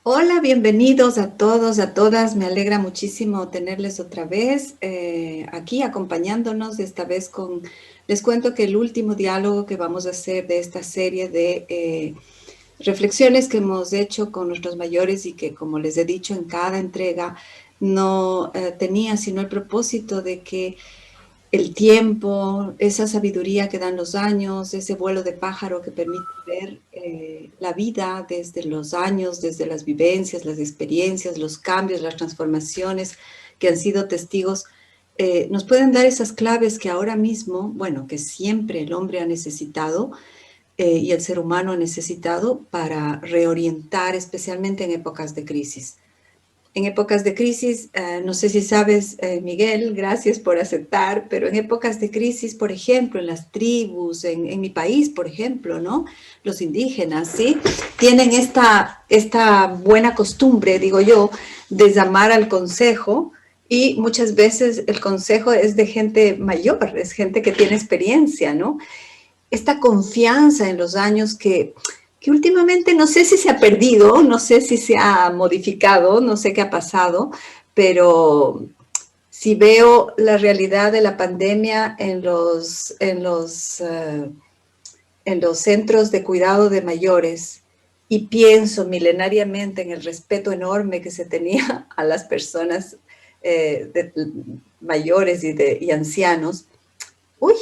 Hola, bienvenidos a todos, a todas. Me alegra muchísimo tenerles otra vez aquí acompañándonos. Esta vez les cuento que el último diálogo que vamos a hacer de esta serie de reflexiones que hemos hecho con nuestros mayores y que, como les he dicho en cada entrega, no tenía sino el propósito de que el tiempo, esa sabiduría que dan los años, ese vuelo de pájaro que permite ver la vida desde los años, desde las vivencias, las experiencias, los cambios, las transformaciones que han sido testigos, nos pueden dar esas claves que ahora mismo, bueno, que siempre el hombre ha necesitado y el ser humano ha necesitado para reorientar, especialmente en épocas de crisis. En épocas de crisis, no sé si sabes, Miguel, gracias por aceptar, pero en épocas de crisis, por ejemplo, en las tribus, en mi país, por ejemplo, ¿no? Los indígenas, ¿sí? Tienen esta buena costumbre, digo yo, de llamar al consejo y muchas veces el consejo es de gente mayor, es gente que tiene experiencia, ¿no? Esta confianza en los años que últimamente no sé si se ha perdido, no sé si se ha modificado, no sé qué ha pasado, pero si veo la realidad de la pandemia en los centros de cuidado de mayores y pienso milenariamente en el respeto enorme que se tenía a las personas mayores y ancianos, uy,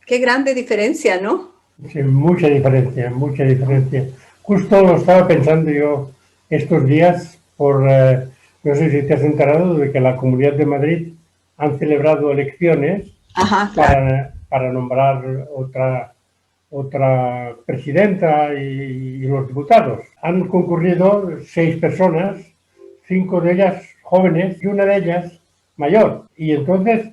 qué grande diferencia, ¿no? Sí, mucha diferencia, mucha diferencia. Justo lo estaba pensando yo estos días no sé si te has enterado de que la Comunidad de Madrid han celebrado elecciones Ajá, claro. para nombrar otra presidenta y los diputados. Han concurrido 6 personas, 5 de ellas jóvenes y una de ellas mayor. Y entonces,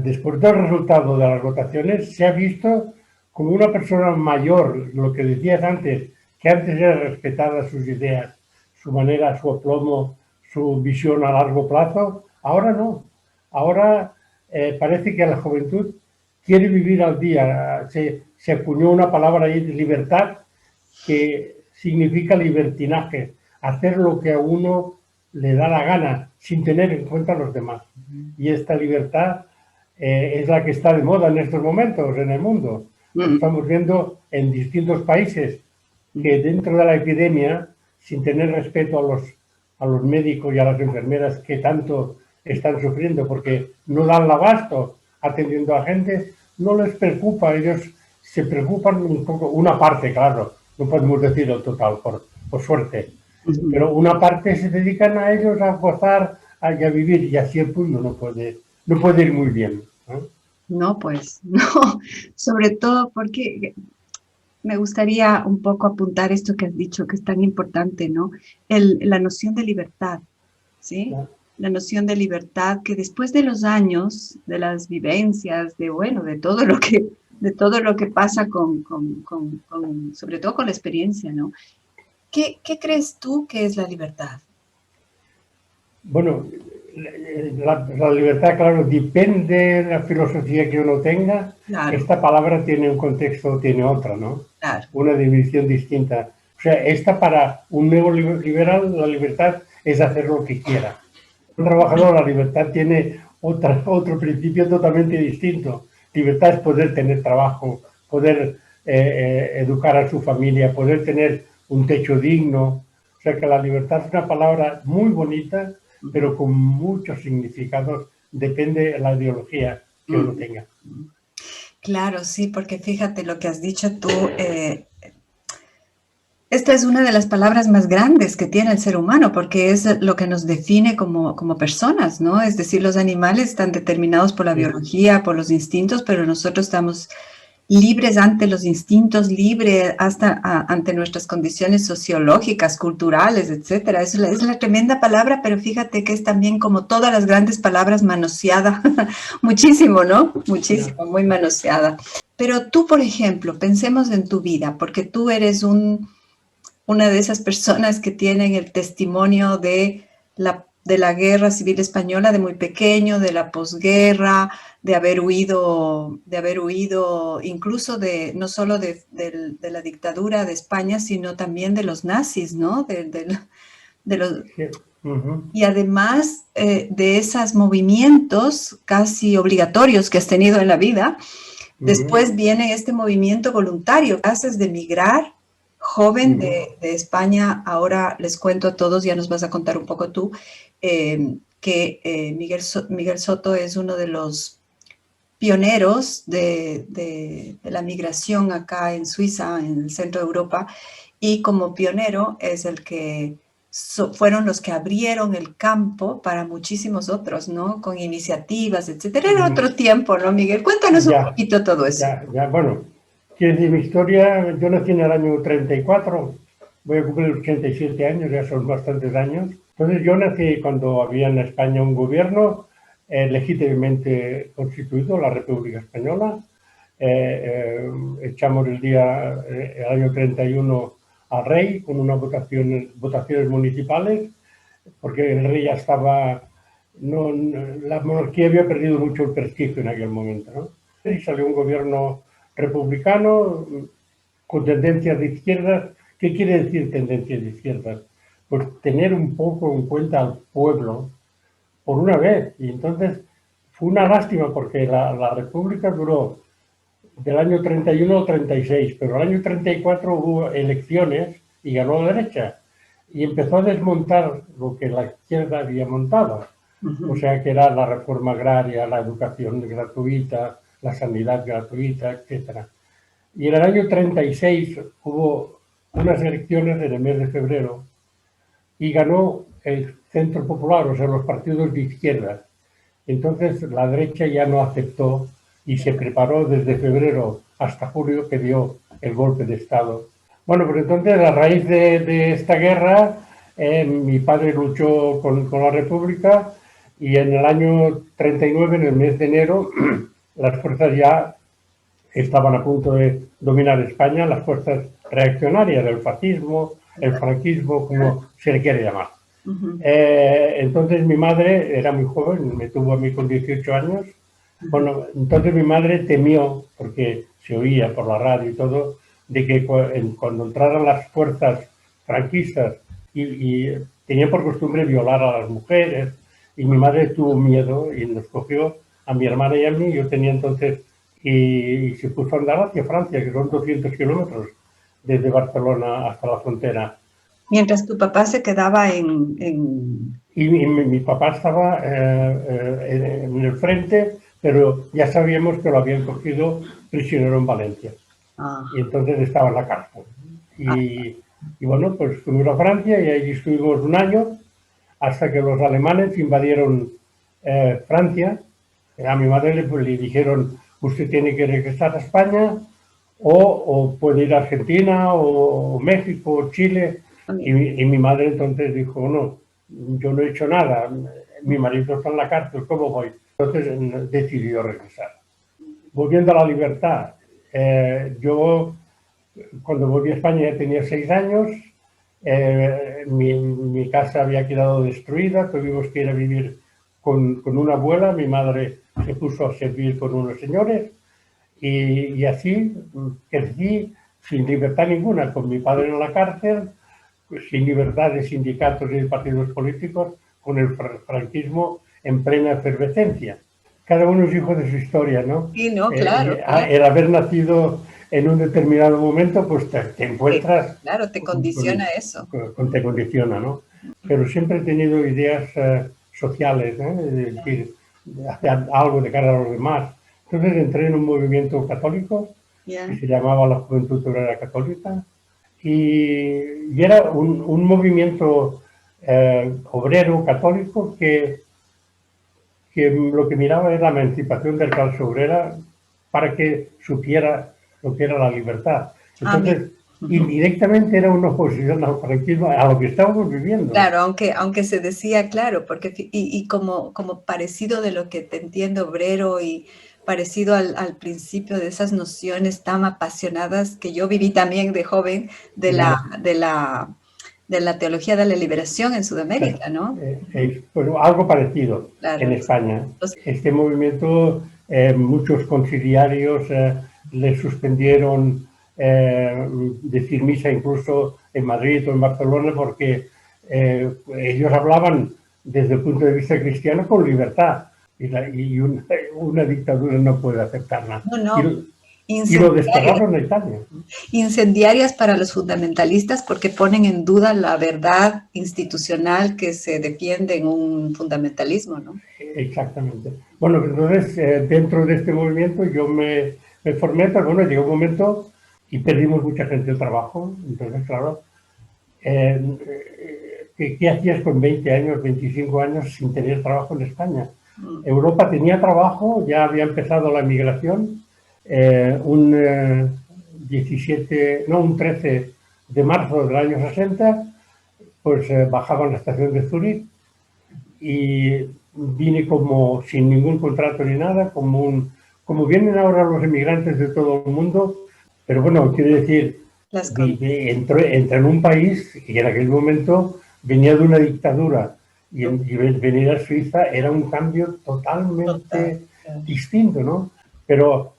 después del resultado de las votaciones, se ha visto como una persona mayor, lo que decías antes, que antes era respetada sus ideas, su manera, su aplomo, su visión a largo plazo, ahora no. Ahora parece que la juventud quiere vivir al día. Se acuñó una palabra ahí de libertad que significa libertinaje, hacer lo que a uno le da la gana sin tener en cuenta a los demás. Y esta libertad es la que está de moda en estos momentos en el mundo. Lo estamos viendo en distintos países que dentro de la epidemia, sin tener respeto a los médicos y a las enfermeras que tanto están sufriendo porque no dan el abasto atendiendo a gente, no les preocupa. Ellos se preocupan un poco, una parte, claro, no podemos decir el total, por suerte, pero una parte se dedican a ellos a gozar y a vivir, y así el mundo no puede ir muy bien, ¿no? No, pues, no, sobre todo porque me gustaría un poco apuntar esto que has dicho, que es tan importante, ¿no? La noción de libertad, ¿sí? ¿No? La noción de libertad que después de los años, de las vivencias, de, bueno, de todo lo que pasa sobre todo con la experiencia, ¿no? ¿Qué crees tú que es la libertad? Bueno, la libertad, claro, depende de la filosofía que uno tenga. Claro, Esta palabra tiene un contexto, tiene otra, ¿no? claro. Una definición distinta. O sea, esta para un neoliberal, la libertad es hacer lo que quiera. Un trabajador, la libertad tiene otro principio totalmente distinto. Libertad es poder tener trabajo, poder educar a su familia, poder tener un techo digno. O sea que la libertad es una palabra muy bonita, pero con muchos significados, depende de la ideología que uno tenga. Claro, sí, porque fíjate lo que has dicho tú. Esta es una de las palabras más grandes que tiene el ser humano, porque es lo que nos define como personas, ¿no? Es decir, los animales están determinados por la Sí, biología, por los instintos, pero nosotros estamos libres ante los instintos, libres hasta ante nuestras condiciones sociológicas, culturales, etcétera. Es la tremenda palabra, pero fíjate que es también como todas las grandes palabras manoseada, muchísimo, ¿no? ya. Muchísimo, muy manoseada. Pero tú, por ejemplo, pensemos en tu vida, porque tú eres una de esas personas que tienen el testimonio de la Guerra Civil Española de muy pequeño, de la posguerra, de haber huido incluso no solo de la dictadura de España, sino también de los nazis, ¿no? De los, Sí. Ujú. y además de esos movimientos casi obligatorios que has tenido en la vida, después viene este movimiento voluntario que haces de migrar joven de España. Ahora les cuento a todos, ya nos vas a contar un poco tú, que Miguel Soto es uno de los pioneros de la migración acá en Suiza, en el centro de Europa, y como pionero es el que fueron los que abrieron el campo para muchísimos otros, ¿no? Con iniciativas, etcétera. Era otro tiempo, ¿no, Miguel? Cuéntanos un Ya, poquito todo eso. bueno, quiero decir, mi historia, yo nací en el año 34, voy a cumplir 87 años, ya son bastantes años. Entonces yo nací cuando había en España un gobierno legítimamente constituido, la República Española. Echamos el año 31 al rey con unas votaciones municipales, porque el rey ya estaba, la monarquía había perdido mucho el prestigio en aquel momento, ¿no? Y salió un gobierno republicano con tendencias de izquierdas. ¿Qué quiere decir tendencias de izquierdas? Pues tener un poco en cuenta al pueblo por una vez. Y entonces fue una lástima porque la República duró del año 31 al 36, pero el año 34 hubo elecciones y ganó la derecha. Y empezó a desmontar lo que la izquierda había montado. O sea, que era la reforma agraria, la educación gratuita, la sanidad gratuita, etc. Y en el año 36 hubo unas elecciones en el mes de febrero y ganó el Centro Popular, o sea, los partidos de izquierda. Entonces la derecha ya no aceptó y se preparó desde febrero hasta julio, que dio el golpe de Estado. Bueno, pues entonces a raíz de esta guerra, mi padre luchó con la República y en el año 39, en el mes de enero, las fuerzas ya estaban a punto de dominar España, las fuerzas reaccionarias del fascismo, el franquismo, como se le quiere llamar. Entonces mi madre era muy joven, me tuvo a mí con 18 años. Bueno, entonces mi madre temió, porque se oía por la radio y todo, de que cuando entraran las fuerzas franquistas y tenían por costumbre violar a las mujeres, y mi madre tuvo miedo y nos cogió a mi hermana y a mí. Yo tenía entonces, y se puso a andar hacia Francia, que son 200 kilómetros desde Barcelona hasta la frontera. Mientras tu papá se quedaba Y mi papá estaba en el frente, pero ya sabíamos que lo habían cogido prisionero en Valencia. Y entonces estaba en la cárcel. Y bueno, pues fuimos a Francia y ahí estuvimos un año hasta que los alemanes invadieron Francia. A mi madre le dijeron, usted tiene que regresar a España o puede ir a Argentina o México o Chile. Y mi madre entonces dijo, no, yo no he hecho nada, mi marido está en la cárcel, ¿cómo voy? Entonces decidió regresar. Volviendo a la libertad, yo cuando volví a España ya tenía 6 años, mi casa había quedado destruida, tuvimos que ir a vivir con una abuela, mi madre se puso a servir con unos señores y así crecí sin libertad ninguna, con mi padre en la cárcel, sin libertad de sindicatos y de partidos políticos, con el franquismo en plena efervescencia. Cada uno es hijo de su historia, ¿no? Sí, no, claro. El haber nacido en un determinado momento, pues te encuentras... Claro, te condiciona eso. Te condiciona, ¿no? Pero siempre he tenido ideas sociales, ¿no? Es decir, hacer algo de cara a los demás. Entonces entré en un movimiento católico que se llamaba la Juventud Obrera Católica, y era un movimiento obrero católico que lo que miraba era la emancipación de la clase obrera para que supiera lo que era la libertad. Entonces, indirectamente era una oposición al franquismo, a lo que estábamos viviendo. Claro, aunque se decía, claro, porque y como parecido de lo que te entiendo, obrero, y parecido al principio de esas nociones tan apasionadas que yo viví también de joven, de la de la teología de la liberación en Sudamérica, ¿no? Pues algo parecido Claro. en España. Los- Este movimiento, muchos conciliarios le suspendieron decir misa incluso en Madrid o en Barcelona porque ellos hablaban desde el punto de vista cristiano con libertad y una dictadura no puede aceptarla. No, no. Y lo desterraron a Italia. Incendiarias para los fundamentalistas porque ponen en duda la verdad institucional que se defiende en un fundamentalismo, ¿no? Exactamente. Bueno, entonces dentro de este movimiento yo me formé, pero bueno, llegó un momento y perdimos mucha gente el trabajo. Entonces, claro, ¿qué hacías con 20 años, 25 años sin tener trabajo en España? Europa tenía trabajo, ya había empezado la migración. Un 13 de marzo del año 60, pues bajaba en la estación de Zúrich y vine como sin ningún contrato ni nada, como vienen ahora los emigrantes de todo el mundo, pero bueno, quiere decir, entré en un país y en aquel momento venía de una dictadura y venir a Suiza era un cambio totalmente distinto, ¿no? Pero,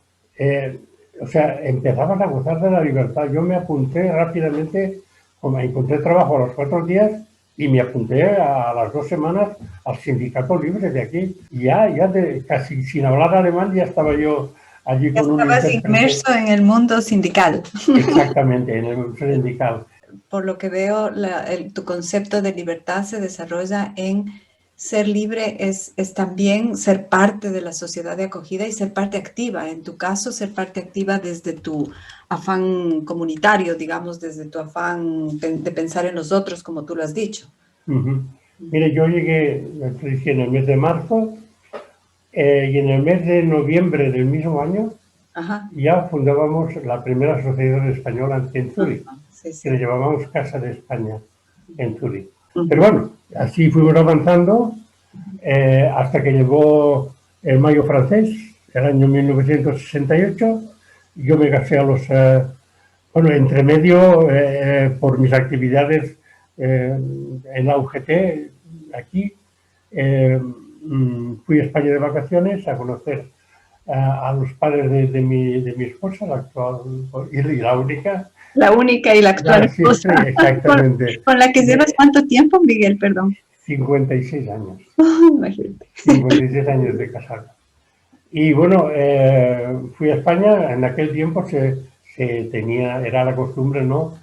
o sea, empezabas a gozar de la libertad. Yo me apunté rápidamente, como encontré trabajo a los 4 días, y me apunté a las 2 semanas al sindicato libre de aquí. Y casi sin hablar alemán ya estaba yo allí con un intérprete. Estabas inmerso en el mundo sindical. Exactamente, en el mundo sindical. Por lo que veo, tu concepto de libertad se desarrolla en ser libre es también ser parte de la sociedad de acogida y ser parte activa. En tu caso, ser parte activa desde tu afán comunitario, digamos, desde tu afán de pensar en los otros, como tú lo has dicho. Mire, yo llegué en el mes de marzo y en el mes de noviembre del mismo año ya fundábamos la primera sociedad española en Zúrich, que le llamábamos Casa de España en Zúrich. Pero bueno, así fuimos avanzando hasta que llegó el Mayo francés, el año 1968. Yo me casé a los... bueno, entre medio, por mis actividades en la UGT, aquí, fui a España de vacaciones a conocer a los padres de mi esposa, la actual y la única. La única y la actual esposa. Sí, exactamente. ¿Con la que llevas cuánto tiempo, Miguel? Perdón. 56 años. Imagínate. 56 años de casado. Y bueno, fui a España. En aquel tiempo era la costumbre, ¿no?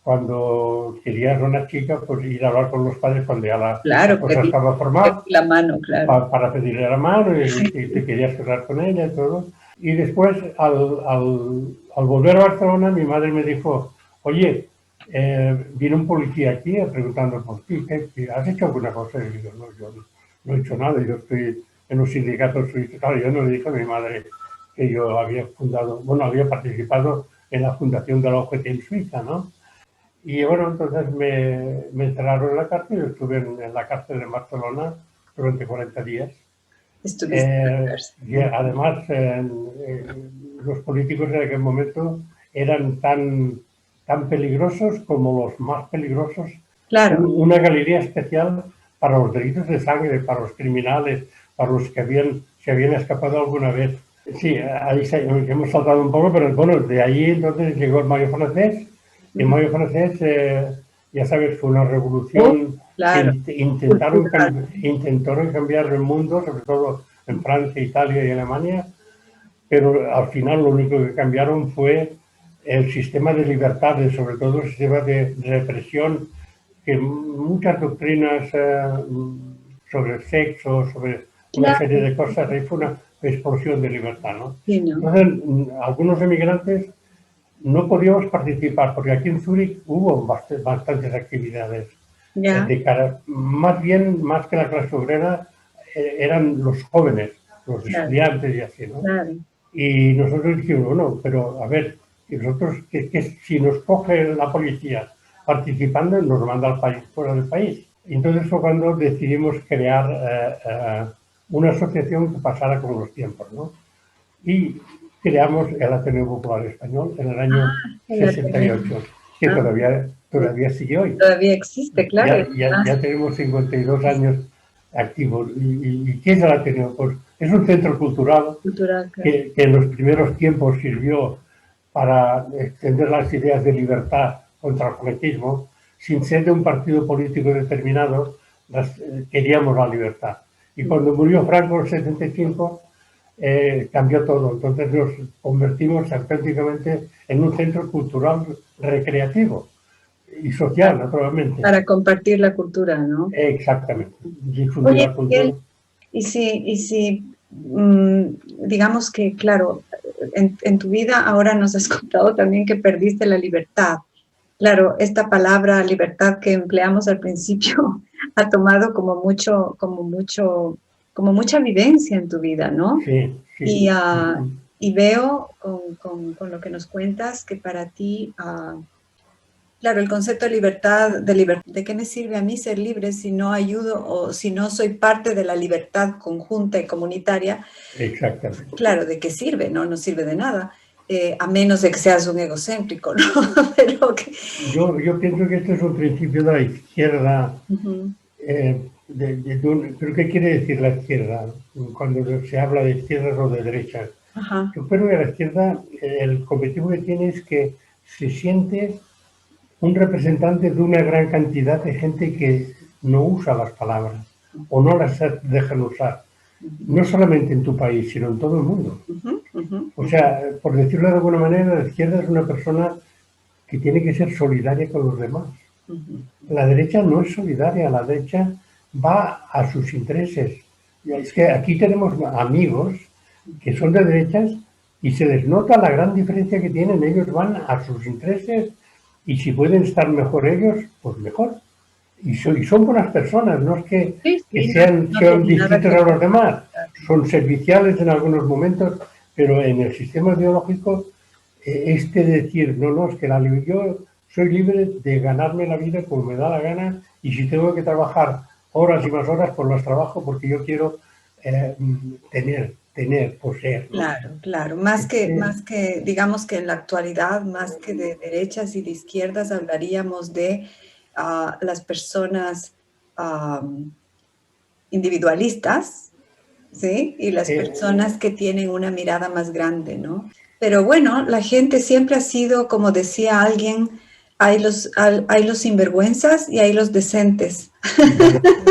Cuando querías una chica, pues ir a hablar con los padres cuando ya la cosa estaba formada. La mano, claro. Para pedirle la mano y te querías casar con ella y todo. Y después, al volver a Barcelona, mi madre me dijo, oye, viene un policía aquí preguntando por ti, ¿has hecho alguna cosa? Y digo, no, yo no he hecho nada, yo estoy en un sindicato suizo. Claro, yo no le dije a mi madre que yo había había participado en la fundación de la OGT en Suiza, ¿no? Y bueno, entonces me encerraron en la cárcel. Yo estuve en la cárcel de Barcelona durante 40 días. Y además, los políticos en aquel momento eran tan peligrosos como los más peligrosos. Claro. Una galería especial para los delitos de sangre, para los criminales, para los que se habían escapado alguna vez. Sí, ahí hemos saltado un poco, pero bueno, de ahí entonces llegó el Mayo francés. El Mayo francés, ya sabes, fue una revolución. Claro. Que intentaron cambiar el mundo, sobre todo en Francia, Italia y Alemania, pero al final lo único que cambiaron fue el sistema de libertades, sobre todo el sistema de represión, que muchas doctrinas sobre el sexo, sobre una serie de cosas, ahí fue una explosión de libertad, ¿no? Sí, ¿no? Entonces, algunos emigrantes no podíamos participar, porque aquí en Zúrich hubo bastantes actividades. De cara, más que la clase obrera, eran los jóvenes, los estudiantes y así, ¿no? Claro. Y nosotros dijimos, bueno, pero a ver, nosotros, que si nos coge la policía participando, nos manda al país, fuera del país. Entonces fue cuando decidimos crear una asociación que pasara con los tiempos, ¿no? Y creamos el Ateneo Popular Español en el año 68. que Ah, todavía sigue hoy. todavía existe, claro. Ya tenemos 52 años activos. ¿Y qué es el Ateneo? Pues es un centro cultural Cultural, claro. que en los primeros tiempos sirvió para extender las ideas de libertad contra el franquismo. Sin ser de un partido político determinado, queríamos la libertad. Y cuando murió Franco en el 75, cambió todo. Entonces nos convertimos auténticamente en un centro cultural recreativo y social, naturalmente. Para compartir la cultura, ¿no? Exactamente. Difundir Oye, la cultura. Miguel, digamos que, claro, en tu vida ahora nos has contado también que perdiste la libertad. Claro, esta palabra libertad que empleamos al principio ha tomado como mucha vivencia en tu vida, ¿no? Sí, Y, sí. y veo con lo que nos cuentas que para ti, claro, el concepto de qué me sirve a mí ser libre si no ayudo o si no soy parte de la libertad conjunta y comunitaria. Exactamente. Claro, ¿de qué sirve? No, no sirve de nada, a menos de que seas un egocéntrico, ¿no? Pero que... Yo pienso que esto es un principio de la izquierda. Ujú. ¿Pero qué quiere decir la izquierda cuando se habla de izquierdas o de derechas? Ajá. Yo creo que la izquierda, el objetivo que tiene es que se siente un representante de una gran cantidad de gente que no usa las palabras o no las dejan usar. No solamente en tu país, sino en todo el mundo. Ujú, ujú, O sea, por decirlo de alguna manera, la izquierda es una persona que tiene que ser solidaria con los demás. ujú. La derecha no es solidaria, la derecha va a sus intereses. Y es que aquí tenemos amigos que son de derechas y se les nota la gran diferencia que tienen. Ellos van a sus intereses y si pueden estar mejor ellos, pues mejor. Y son buenas personas, no es Sí, que sí, no, sean, no sean tiene nada distintos que a los ver. demás. Son serviciales en algunos momentos, pero en el sistema ideológico, este decir, no, no, es que yo soy libre de ganarme la vida como me da la gana y si tengo que trabajar horas y más horas, pues las trabajo porque yo quiero poseer, ¿no? Claro, claro. Este, Más que, digamos que en la actualidad, más que de derechas y de izquierdas, hablaríamos de las personas individualistas, ¿sí? Y las eh, personas que tienen una mirada más grande, ¿no? Pero bueno, la gente siempre ha sido, como decía alguien, hay los sinvergüenzas y hay los decentes.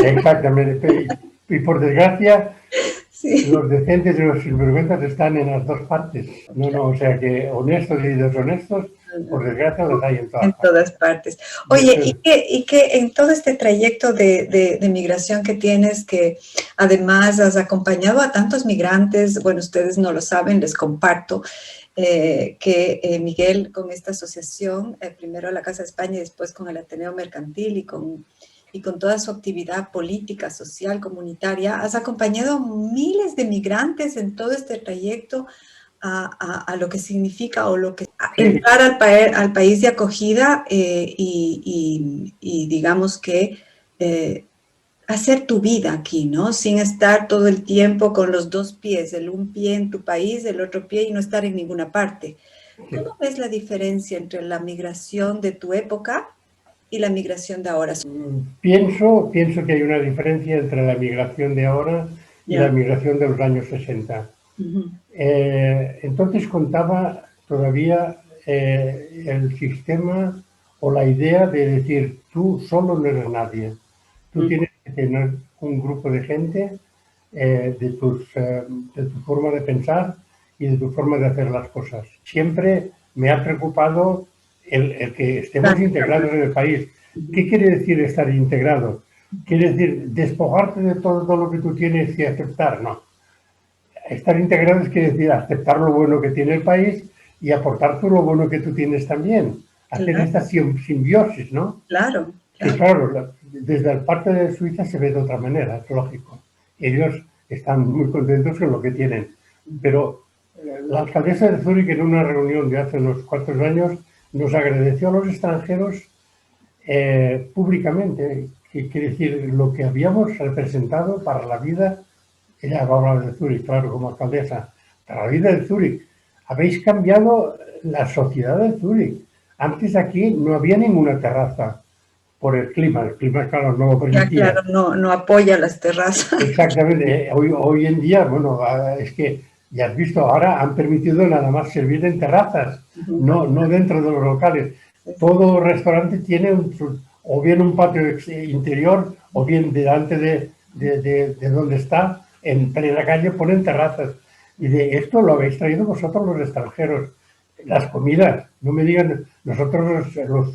exactamente. Y por desgracia, Sí, los decentes y los sinvergüenzas están en las dos partes. No, no, o sea que honestos y deshonestos, por desgracia, los hay en todas en partes. todas partes. Y Oye, entonces, y que en todo este trayecto de migración que tienes, que además has acompañado a tantos migrantes, bueno, ustedes no lo saben, les comparto, Miguel, con esta asociación, primero la Casa de España y después con el Ateneo Mercantil y con toda su actividad política, social, comunitaria, has acompañado a miles de migrantes en todo este trayecto a lo que significa o lo que sí, entrar al país de acogida y digamos que hacer tu vida aquí, ¿no? Sin estar todo el tiempo con los dos pies, un pie en tu país, el otro pie y no estar en ninguna parte. sí. ¿Cómo ves la diferencia entre la migración de tu época y la migración de ahora? Pienso que hay una diferencia entre la migración de ahora y la Ya. migración de los años 60. Ujú, Entonces contaba todavía el sistema o la idea de decir, tú solo no eres nadie. Tú ujú. tienes que tener un grupo de gente de tu forma de pensar y de tu forma de hacer las cosas. Siempre me ha preocupado el que estemos integrados en el país. ¿Qué quiere decir estar integrado? ¿Quiere decir despojarte de todo lo que tú tienes y aceptar? No. Estar integrados quiere decir aceptar lo bueno que tiene el país y aportar tú lo bueno que tú tienes también. Hacer Claro, esta simbiosis, ¿no? claro, Que claro. claro, desde la parte de Suiza se ve de otra manera, es lógico. Ellos están muy contentos con lo que tienen. Pero la alcaldesa de Zúrich en una reunión de hace unos cuantos años nos agradeció a los extranjeros públicamente, que quiere decir lo que habíamos representado para la vida. Ella hablaba de Zúrich, claro, como alcaldesa, para la vida de Zúrich. Habéis cambiado la sociedad de Zúrich, Antes aquí no había ninguna terraza por el clima, claro no lo Ya, claro, permitía. no apoya las terrazas. Exactamente, hoy en día, bueno, es que ya has visto, ahora han permitido nada más servir en terrazas, no dentro de los locales. Todo restaurante tiene o bien un patio interior o bien delante de donde está, en plena calle, ponen terrazas. Y de esto lo habéis traído vosotros los extranjeros. Las comidas, no me digan, nosotros los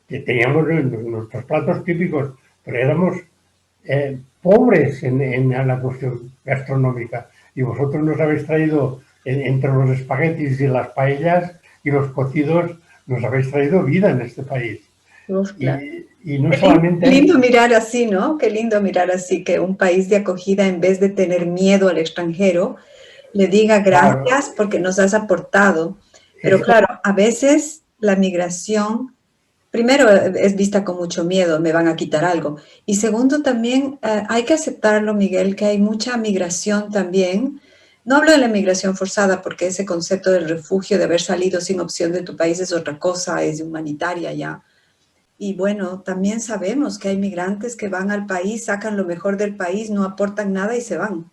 que teníamos nuestros platos típicos, pero éramos pobres en la cuestión gastronómica. Y vosotros nos habéis traído, entre los espaguetis y las paellas y los cocidos, nos habéis traído vida en este país. Uf, claro. Y no Qué solamente... lindo mirar así, ¿no? Qué lindo mirar así, que un país de acogida, en vez de tener miedo al extranjero, le diga Claro, gracias porque nos has aportado. Pero esto, claro, a veces la migración, primero es vista con mucho miedo, me van a quitar algo. Y segundo, también hay que aceptarlo, Miguel, que hay mucha migración también. No hablo de la migración forzada porque ese concepto del refugio, de haber salido sin opción de tu país es otra cosa, es humanitaria ya. Y bueno, también sabemos que hay migrantes que van al país, sacan lo mejor del país, no aportan nada y se van.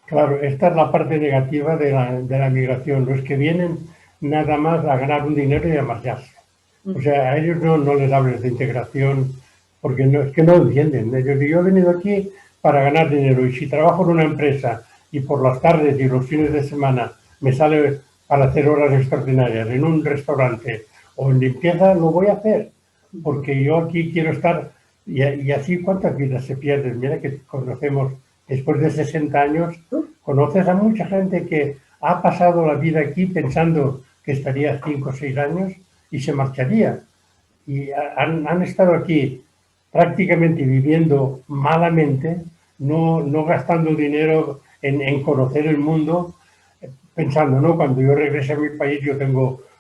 claro, esta es la parte negativa de la migración. Los que vienen nada más a ganar un dinero y a marcharse. O sea, a ellos no les hables de integración porque es que no entienden. Yo he venido aquí para ganar dinero y si trabajo en una empresa y por las tardes y los fines de semana me sale para hacer horas extraordinarias en un restaurante o en limpieza, lo voy a hacer porque yo aquí quiero estar y así cuántas vidas se pierden. Mira que conocemos, después de 60 años, conoces a mucha gente que ha pasado la vida aquí pensando que estaría 5 o 6 años y se marcharía. Y han estado aquí prácticamente viviendo malamente, no gastando dinero en conocer el mundo, pensando, ¿no? Cuando yo regrese a mi país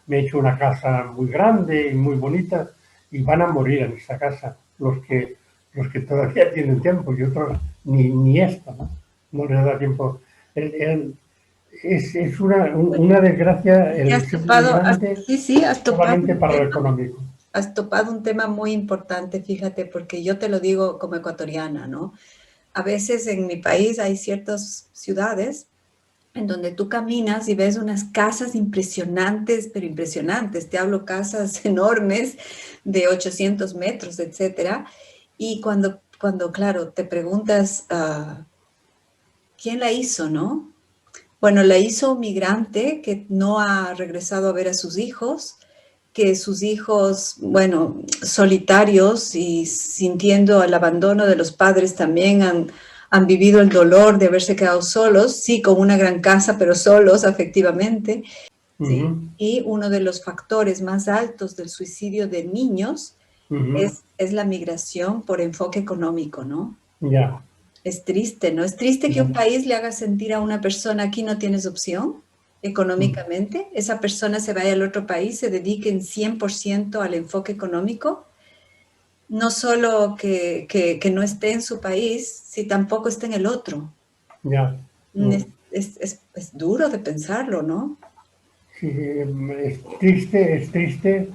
me he hecho una casa muy grande y muy bonita y van a morir en esa casa los que todavía tienen tiempo y otros ni esto, ¿no? No les da tiempo. Es una desgracia Y el has ser topado, inmigrante sí, sí, solamente para lo económico. has topado un tema muy importante, fíjate, porque yo te lo digo como ecuatoriana, ¿no? A veces en mi país hay ciertas ciudades en donde tú caminas y ves unas casas impresionantes, pero impresionantes. Te hablo casas enormes de 800 metros, etcétera. Y claro, te preguntas, ¿quién la hizo, no? Bueno, la hizo un migrante que no ha regresado a ver a sus hijos, que sus hijos, bueno, solitarios y sintiendo el abandono de los padres también han vivido el dolor de haberse quedado solos, sí, con una gran casa, pero solos afectivamente, ¿sí? Ujú, Y uno de los factores más altos del suicidio de niños ujú. es la migración por enfoque económico, ¿no? Ya, Es triste, ¿no? Es triste que ya. un país le haga sentir a una persona aquí no tienes opción económicamente, esa persona se vaya al otro país, se dedique en 100% al enfoque económico, no solo que no esté en su país, si tampoco está en el otro. Ya. Es duro de pensarlo, ¿no? Sí, es triste,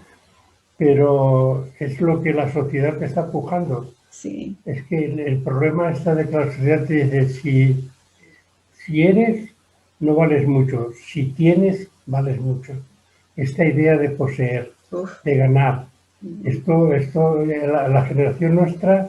pero es lo que la sociedad te está empujando. Sí. Es que el problema está de que la sociedad te dice, si eres, no vales mucho, si tienes, vales mucho. Esta idea de poseer, Uf. de ganar, la generación nuestra,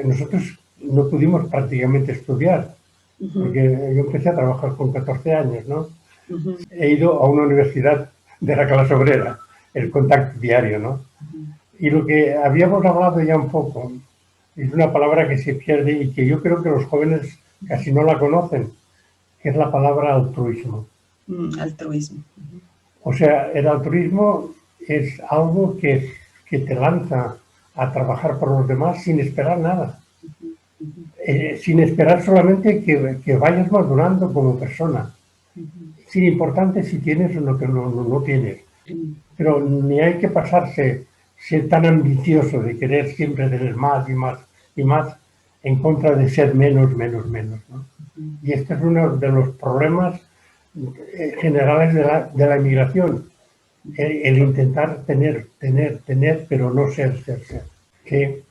nosotros no pudimos prácticamente estudiar, Ujú, porque yo empecé a trabajar con 14 años, ¿no? ujú, He ido a una universidad de la clase obrera, el contacto diario, ¿no? Y lo que habíamos hablado ya un poco, es una palabra que se pierde y que yo creo que los jóvenes casi no la conocen, que es la palabra altruismo. altruismo. O sea, el altruismo es algo que te lanza a trabajar por los demás sin esperar nada, sin esperar solamente que vayas madurando como persona, sin importante si tienes o no tienes. Pero ni hay que pasarse, ser tan ambicioso de querer siempre tener más y más y más en contra de ser menos, menos, menos, ¿no? Y este es uno de los problemas generales de la inmigración. el intentar tener, pero no ser. Sí.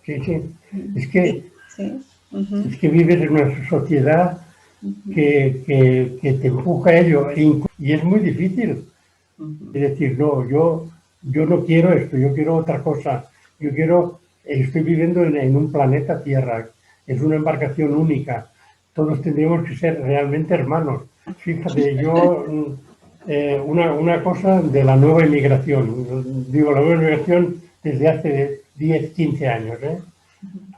Es que, Sí. Ujú, es que vives en una sociedad ujú, que te empuja a ello y es muy difícil. ujú. Es decir, no, yo no quiero esto, yo quiero otra cosa. Estoy viviendo en un planeta Tierra, es una embarcación única. Todos tendríamos que ser realmente hermanos. Fíjate, una cosa de la nueva inmigración, digo, la nueva inmigración desde hace 10, 15 años, ¿eh?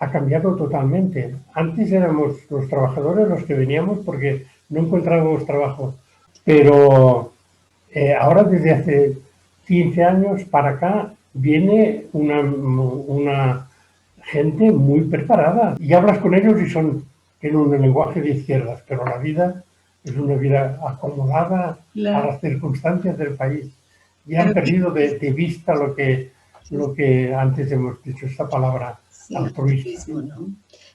Ha cambiado totalmente. Antes éramos los trabajadores los que veníamos porque no encontrábamos trabajo, pero ahora desde hace 15 años para acá viene una gente muy preparada y hablas con ellos y tienen un lenguaje de izquierdas, pero la vida es una vida acomodada a Claro. las circunstancias del país y han Pero perdido de vista sí, lo que antes hemos dicho, esta palabra sí, altruista. altruismo, ¿no?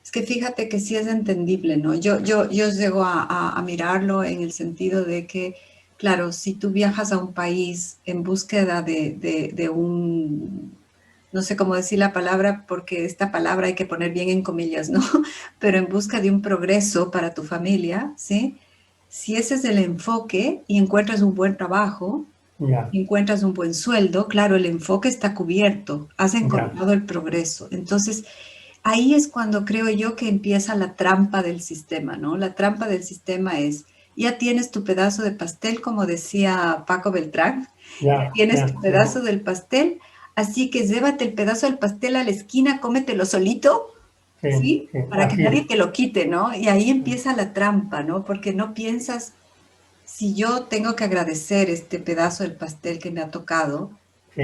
Es que fíjate que sí es entendible, ¿no? Yo llego a mirarlo en el sentido de que, claro, si tú viajas a un país en búsqueda de un, no sé cómo decir la palabra, porque esta palabra hay que poner bien en comillas, ¿no? Pero en busca de un progreso para tu familia, ¿sí? Si ese es el enfoque y encuentras un buen trabajo, Ya, encuentras un buen sueldo, claro, el enfoque está cubierto, has ya, encontrado el progreso. Entonces, ahí es cuando creo yo que empieza la trampa del sistema, ¿no? La trampa del sistema es, ya tienes tu pedazo de pastel, como decía Paco Beltrán, ya tienes tu sí, pedazo del pastel, así que llévate el pedazo del pastel a la esquina, cómetelo solito, ¿sí? sí, Para que así es. nadie te lo quite, ¿no? Y ahí empieza la trampa, ¿no? Porque no piensas, si yo tengo que agradecer este pedazo del pastel que me ha tocado, Sí,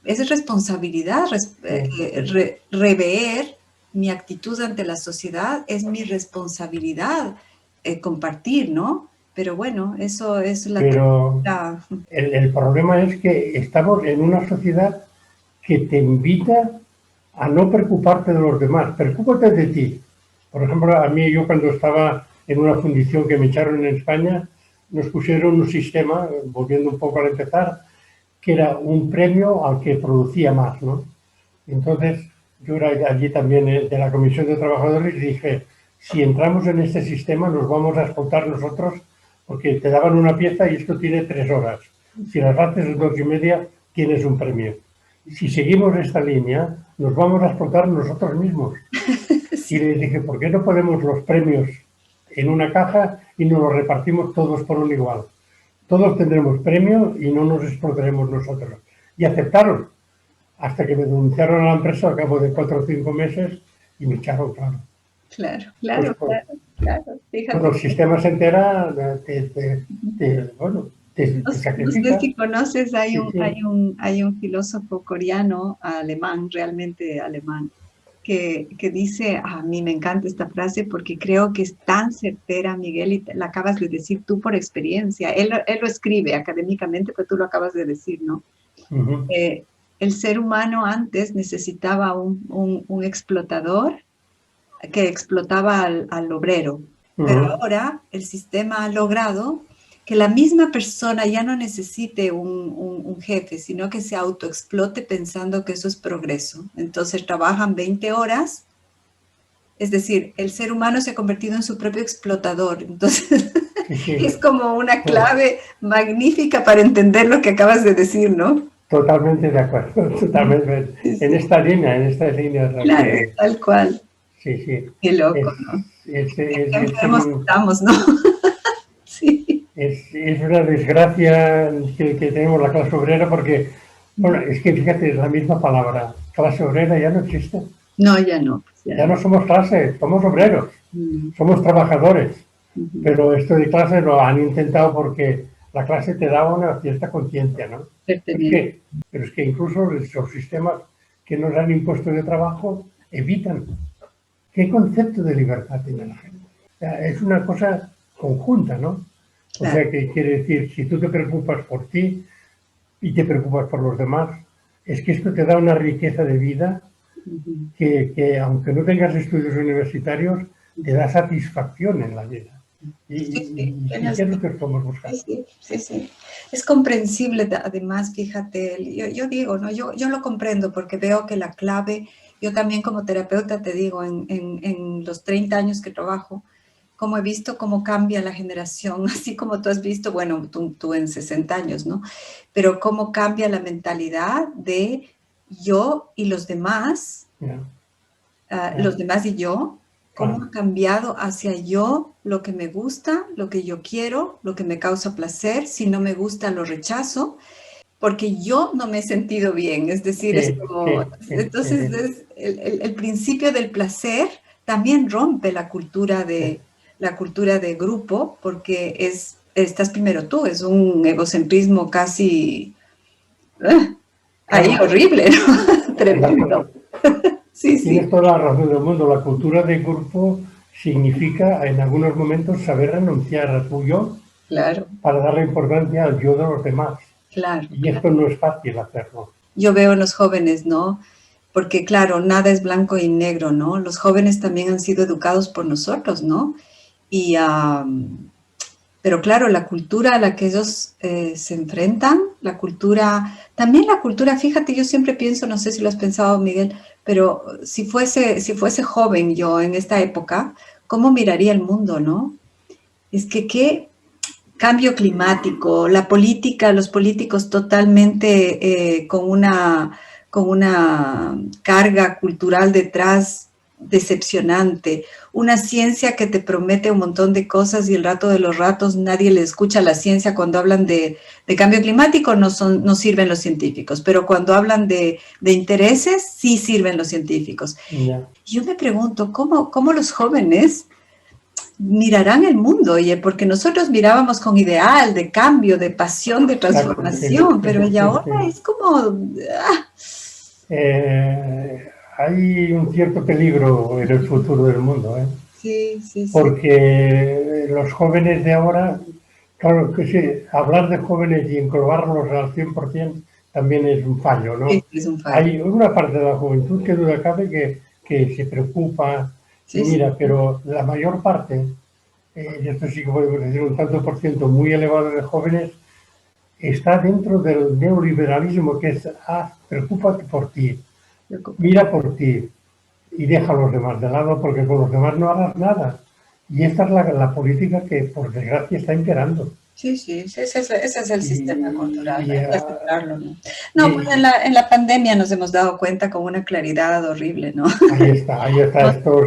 es responsabilidad, sí. rever mi actitud ante la sociedad, es mi responsabilidad compartir, ¿no? Pero bueno, eso es Pero la- el problema es que estamos en una sociedad que te invita a no preocuparte de los demás, preocúpate de ti. Por ejemplo, a mí yo cuando estaba en una fundición que me echaron en España, nos pusieron un sistema, volviendo un poco al empezar, que era un premio al que producía más, ¿no? Entonces, yo era allí también de la Comisión de Trabajadores y dije, si entramos en este sistema nos vamos a explotar nosotros porque te daban una pieza y esto tiene 3 horas. Si las haces en 2 y media, tienes un premio. Si seguimos esta línea, nos vamos a explotar nosotros mismos. Y sí, les dije, ¿por qué no ponemos los premios en una caja y nos los repartimos todos por un igual? Todos tendremos premio y no nos explotaremos nosotros. Y aceptaron hasta que me denunciaron a la empresa al cabo de 4 o 5 meses y me echaron, claro. claro, Pues, claro, pues, claro, claro. cuando Fíjate. el sistema se entera, bueno, No, te no sé sacrifica. si conoces, hay Sí, un, sí, hay un filósofo coreano, alemán, realmente alemán, que dice, a mí me encanta esta frase porque creo que es tan certera, Miguel, y la acabas de decir tú por experiencia. Él lo escribe académicamente, pero tú lo acabas de decir, ¿no? ujú, El ser humano antes necesitaba un explotador que explotaba al obrero, pero ujú. ahora el sistema ha logrado que la misma persona ya no necesite un jefe, sino que se autoexplote pensando que eso es progreso. Entonces trabajan 20 horas, es decir, el ser humano se ha convertido en su propio explotador. Entonces Sí, sí, es como una no, clave magnífica para entender lo que acabas de decir, ¿no? totalmente de acuerdo, totalmente. Sí, sí, En esta línea es la claro, que, tal cual. sí, sí, Qué es, loco, ¿no? Qué es enfermos estamos, ¿no? Sí. es una desgracia que tenemos la clase obrera porque, bueno, es que fíjate, es la misma palabra, clase obrera ya no existe. No, ya no, pues Ya ya. no somos clase, somos obreros, Mm, somos trabajadores. ujú. Pero esto de clase lo han intentado porque la clase te da una cierta conciencia, ¿no? Pero es Pertenencia. que, pero es que incluso los sistemas que nos han impuesto de trabajo evitan. ¿Qué concepto de libertad tiene la gente? O sea, es una cosa conjunta, ¿no? O Claro. sea, que quiere decir, si tú te preocupas por ti y te preocupas por los demás, es que esto te da una riqueza de vida Ujú. que aunque no tengas estudios universitarios, te da satisfacción en la vida. Sí, sí, y qué es lo que estamos buscando. sí, sí, sí, sí. Es comprensible, además, fíjate, yo digo, ¿no? Yo lo comprendo porque veo que la clave, yo también como terapeuta te digo, en los 30 años que trabajo, como he visto cómo cambia la generación, así como tú has visto, bueno, tú en 60 años, ¿no? Pero cómo cambia la mentalidad de yo y los demás, Ya, los ya, demás y yo, cómo claro. ha cambiado hacia yo lo que me gusta, lo que yo quiero, lo que me causa placer, si no me gusta lo rechazo, porque yo no me he sentido bien, es decir, es Sí, como, sí, sí, sí, entonces sí, es el principio del placer también rompe sí. la cultura de grupo, porque estás primero tú, es un egocentrismo casi ahí Claro, horrible, ¿no? Tremendo. Sí, tienes sí, toda la razón del mundo. La cultura de grupo significa en algunos momentos saber renunciar a tu yo claro, para darle importancia al yo de los demás. claro, Y claro. esto no es fácil hacerlo. Yo veo en los jóvenes, ¿no? Porque claro, nada es blanco y negro, ¿no? Los jóvenes también han sido educados por nosotros, ¿no? Y, pero claro, la cultura a la que ellos se enfrentan, la cultura, también la cultura, fíjate, yo siempre pienso, no sé si lo has pensado, Miguel, pero si fuese joven yo en esta época, ¿cómo miraría el mundo, no? Es que qué cambio climático, la política, los políticos totalmente con una carga cultural detrás decepcionante, una ciencia que te promete un montón de cosas y el rato de los ratos nadie le escucha a la ciencia cuando hablan de cambio climático, no sirven los científicos, pero cuando hablan de intereses, sí sirven los científicos. Ya. Yo me pregunto, ¿cómo los jóvenes mirarán el mundo? Oye, porque nosotros mirábamos con ideal, de cambio, de pasión, de Exacto, sí, transformación, pero sí, ella sí, ahora sí. es como, ah, Hay un cierto peligro en el futuro del mundo, ¿eh? sí, sí, sí, Porque los jóvenes de ahora, claro que sí, hablar de jóvenes y englobarlos al 100% también es un fallo, sí, ¿no? es un fallo. Hay una parte de la juventud que duda cabe que se preocupa y Sí, sí, mira, pero la mayor parte, y esto sí que podemos decir un tanto por ciento muy elevado de jóvenes, está dentro del neoliberalismo, que es, preocúpate por ti, preocupa. mira por ti y deja a los demás de lado porque con los demás no hagas nada. Y esta es la política que, por desgracia, está imperando. Sí, sí, ese es el sistema cultural, Y, hay que aceptarlo, ¿no? No, pues y en la pandemia nos hemos dado cuenta con una claridad horrible, ¿no? ahí está, esto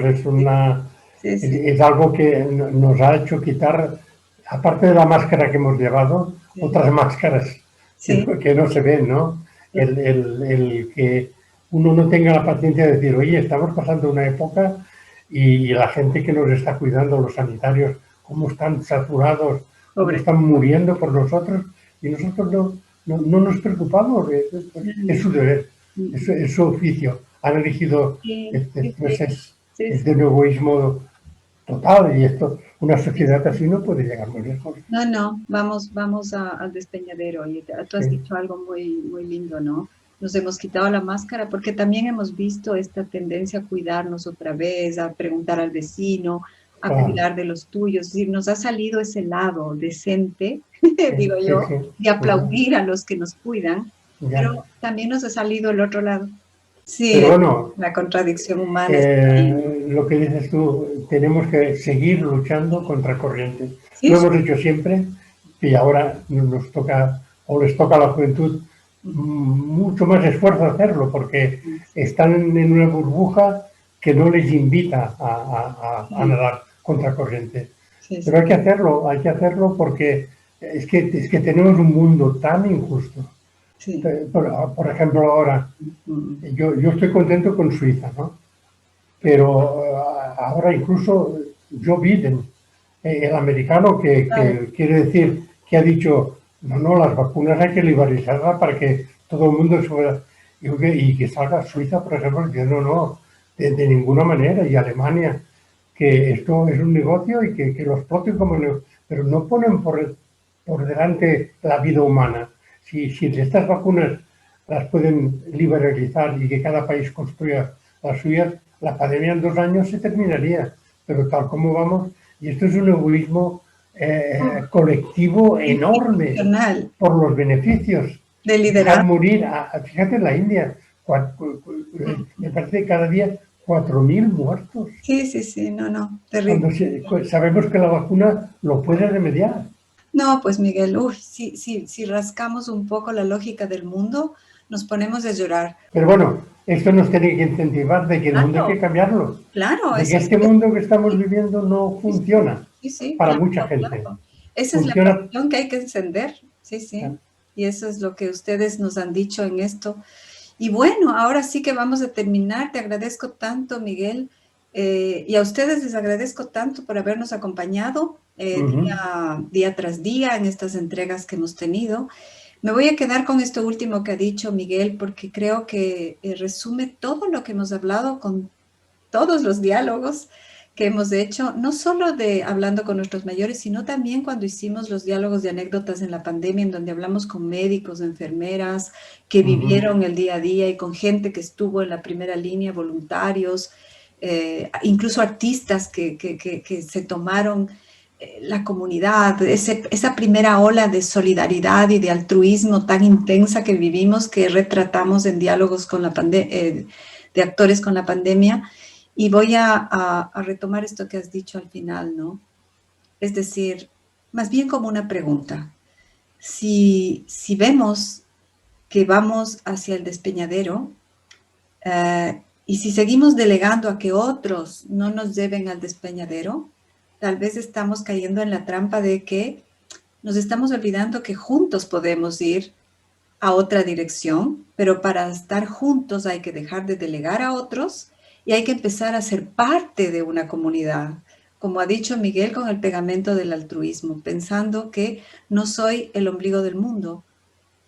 Sí, sí, es algo que nos ha hecho quitar, aparte de la máscara que hemos llevado, sí, otras máscaras sí, que no se ven, ¿no? El que uno no tenga la paciencia de decir, oye, estamos pasando una época y la gente que nos está cuidando, los sanitarios, cómo están saturados, cómo pobre. están muriendo por nosotros, y nosotros no nos preocupamos, es su deber, es su oficio. Han elegido, Sí, sí, pues sí, sí, es sí. de un egoísmo total, y esto, una Sí, sociedad así no puede llegar muy lejos. no, no, vamos al despeñadero. Oye, tú has Sí, dicho algo muy, muy lindo, ¿no? Nos hemos quitado la máscara porque también hemos visto esta tendencia a cuidarnos otra vez, a preguntar al vecino, a claro, cuidar de los tuyos. Es decir, nos ha salido ese lado decente, sí, digo sí, yo, sí, de aplaudir a los que nos cuidan, ya. pero también nos ha salido el otro lado. Sí, Pero bueno, la contradicción humana está ahí, ¿no? lo que dices tú, tenemos que seguir luchando contra corriente. Sí, Lo sí. hemos hecho siempre y ahora nos toca, o les toca a la juventud, mucho más esfuerzo hacerlo porque están en una burbuja que no les invita a Sí, nadar contra corriente. sí, Pero sí, hay que hacerlo porque es que tenemos un mundo tan injusto. sí. Por ejemplo, ahora, Mm. yo estoy contento con Suiza, ¿no? Pero ahora incluso Joe Biden, el americano Claro. que quiere decir, que ha dicho, no, las vacunas hay que liberalizarlas para que todo el mundo se pueda, y que salga Suiza, por ejemplo, diciendo, no, de ninguna manera, y Alemania, que esto es un negocio y que lo exploten como negocio, pero no ponen por delante la vida humana. Si estas vacunas las pueden liberalizar y que cada país construya las suyas, la pandemia en 2 años se terminaría. Pero tal como vamos, Y esto es un egoísmo colectivo enorme Institucional, por los beneficios. de Dejar liderazgo. morir, fíjate en la India, me parece que cada día 4.000 muertos. Sí, sí, sí, no, no, terrible. Cuando sabemos que la vacuna lo puede remediar. No, pues Miguel, uy, si rascamos un poco la lógica del mundo, nos ponemos a llorar. Pero bueno, esto nos tiene que incentivar de que el mundo hay que Claro, cambiarlo, claro, de que eso este es, mundo que estamos viviendo no sí, funciona sí, sí, para claro, mucha gente. claro. Esa es la Funciona. pasión que hay que encender, sí, sí. Y eso es lo que ustedes nos han dicho en esto. Y bueno, ahora sí que vamos a terminar. Te agradezco tanto, Miguel, y a ustedes les agradezco tanto por habernos acompañado día tras día en estas entregas que hemos tenido. Me voy a quedar con esto último que ha dicho Miguel, porque creo que resume todo lo que hemos hablado con todos los diálogos que hemos hecho, no solo de hablando con nuestros mayores, sino también cuando hicimos los diálogos de anécdotas en la pandemia, en donde hablamos con médicos, enfermeras, que vivieron el día a día y con gente que estuvo en la primera línea, voluntarios, incluso artistas que se tomaron la comunidad, esa primera ola de solidaridad y de altruismo tan intensa que vivimos, que retratamos en diálogos con la de actores con la pandemia. Y voy a retomar esto que has dicho al final, ¿no? Es decir, más bien como una pregunta. Si vemos que vamos hacia el despeñadero y si seguimos delegando a que otros no nos lleven al despeñadero, tal vez estamos cayendo en la trampa de que nos estamos olvidando que juntos podemos ir a otra dirección, pero para estar juntos hay que dejar de delegar a otros y hay que empezar a ser parte de una comunidad. Como ha dicho Miguel con el pegamento del altruismo, pensando que no soy el ombligo del mundo,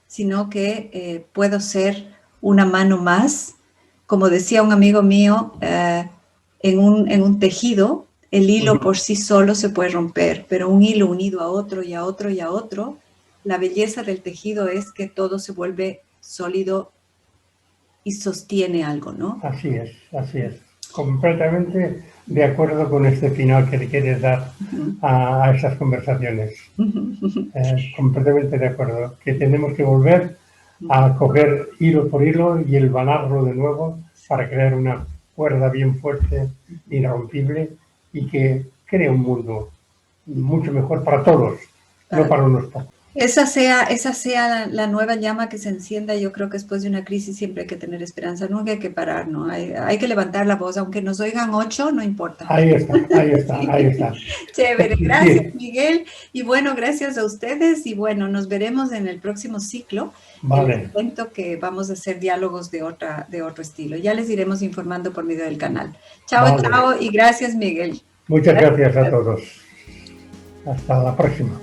sino que puedo ser una mano más. Como decía un amigo mío, en un tejido, el hilo por sí solo se puede romper, pero un hilo unido a otro y a otro y a otro, la belleza del tejido es que todo se vuelve sólido y sostiene algo, ¿no? Así es, así es. Completamente de acuerdo con este final que le quieres dar a esas conversaciones. Completamente de acuerdo. Que tenemos que volver a coger hilo por hilo y hilvanarlo de nuevo para crear una cuerda bien fuerte, irrompible y que cree un mundo mucho mejor para todos, no para unos pocos. Esa sea la nueva llama que se encienda. Yo creo que después de una crisis siempre hay que tener esperanza, nunca hay que parar, ¿no? Hay que levantar la voz, aunque nos oigan 8, no importa. Ahí está, ahí está, Sí. ahí está. Chévere, gracias Miguel. Y bueno, gracias a ustedes y bueno, nos veremos en el próximo ciclo. Vale. Y les cuento que vamos a hacer diálogos de otro estilo. Ya les iremos informando por medio del canal. Chao, Vale. chao y gracias Miguel. Muchas gracias a todos. Hasta la próxima.